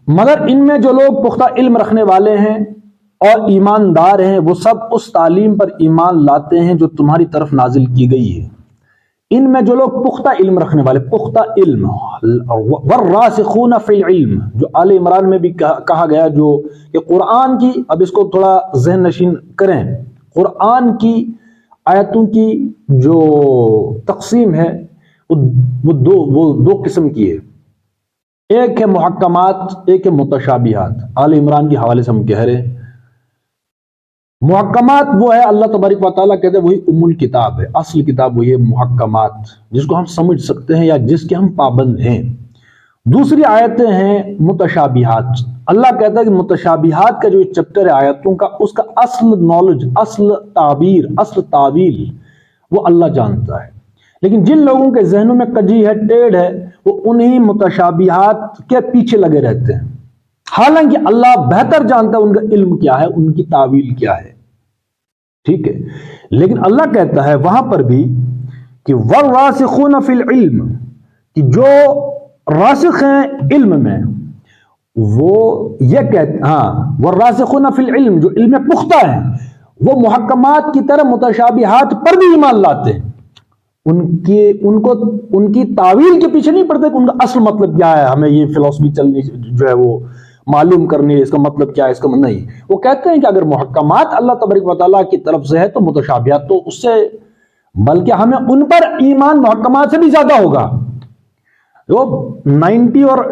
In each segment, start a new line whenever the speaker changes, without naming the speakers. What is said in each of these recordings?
مگر ان میں جو لوگ پختہ علم رکھنے والے ہیں اور ایماندار ہیں وہ سب اس تعلیم پر ایمان لاتے ہیں جو تمہاری طرف نازل کی گئی ہے۔ ان میں جو لوگ پختہ علم رکھنے والے، پختہ علم، والراسخون فی العلم، جو آل عمران میں بھی کہا گیا، جو کہ قرآن کی، اب اس کو تھوڑا ذہن نشین کریں، قرآن کی آیتوں کی جو تقسیم ہے وہ دو قسم کی ہے، ایک ہے محکمات، ایک ہے متشابہات۔ آل عمران کے حوالے سے ہم کہہ رہے ہیں محکمات وہ ہے، اللہ تبارک و تعالیٰ کہتے ہیں وہی ام الکتاب ہے، اصل کتاب وہی ہے محکمات، جس کو ہم سمجھ سکتے ہیں یا جس کے ہم پابند ہیں۔ دوسری آیتیں ہیں متشابہات، اللہ کہتا ہے کہ متشابہات کا جو چیپٹر ہے آیتوں کا، اس کا اصل نالج، اصل تعبیر، اصل تعویل وہ اللہ جانتا ہے، لیکن جن لوگوں کے ذہنوں میں کجی ہے، ٹیڑھ ہے، وہ انہی متشابہات کے پیچھے لگے رہتے ہیں، حالانکہ اللہ بہتر جانتا ہے ان کا علم کیا ہے، ان کی تعویل کیا ہے، ٹھیک ہے۔ لیکن اللہ کہتا ہے وہاں پر بھی کہ والراسخون فی العلم، کہ جو راسخ ہیں علم میں، وہ یہ کہتے ہاں والراسخون فی العلم، جو علم پختہ ہیں، وہ محکمات کی طرح متشابہات پر بھی ایمان لاتے ہیں، ان کی تعویل کے پیچھے نہیں پڑتے کہ ان کا اصل مطلب کیا ہے، ہمیں یہ فلسفی چلنی جو ہے وہ معلوم کرنی ہے، اس کا مطلب کیا ہے، اس کا نہیں، وہ کہتے ہیں کہ اگر محکمات اللہ تبارک و تعالیٰ کی طرف سے ہے تو متشابہات تو اس سے، بلکہ ہمیں ان پر ایمان محکمات سے بھی زیادہ ہوگا۔ وہ 90 اور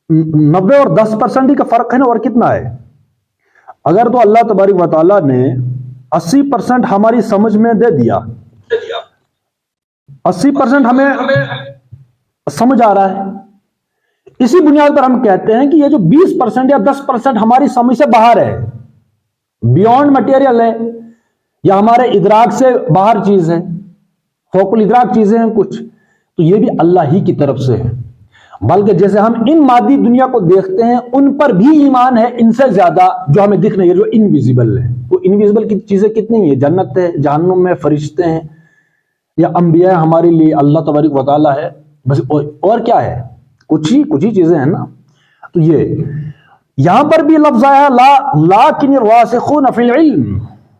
90 اور 10% کا فرق ہے نا، اور کتنا ہے؟ اگر تو اللہ تبارک و تعالیٰ نے 80% ہماری سمجھ میں دے دیا، 80% ہمیں سمجھ آ رہا ہے، اسی بنیاد پر ہم کہتے ہیں کہ یہ جو 20% یا 10% ہماری سمجھ سے باہر ہے، بیونڈ مٹیریل ہے، یا ہمارے ادراک سے باہر چیز ہے، فوق الادراک چیزیں ہیں کچھ، تو یہ بھی اللہ ہی کی طرف سے ہے۔ بلکہ جیسے ہم ان مادی دنیا کو دیکھتے ہیں، ان پر بھی ایمان ہے ان سے زیادہ جو ہمیں دکھ نہیں ہے، جو انویزیبل ہے۔ وہ انویزیبل کی چیزیں کتنی ہیں؟ جنت ہے، جہنم میں فرشتے ہیں، یا انبیاء ہمارے لیے اللہ تبارک و تعالیٰ ہے، بس اور کیا ہے؟ کچھ ہی چیزیں ہیں نا۔ تو یہ یہاں پر بھی لفظ آیا لیکن الراسخون فی العلم،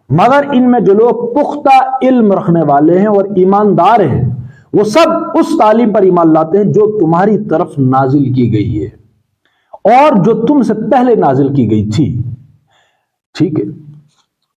مگر ان میں جو لوگ پختہ علم رکھنے والے ہیں اور ایماندار ہیں، وہ سب اس تعلیم پر ایمان لاتے ہیں جو تمہاری طرف نازل کی گئی ہے اور جو تم سے پہلے نازل کی گئی تھی، ٹھیک ہے۔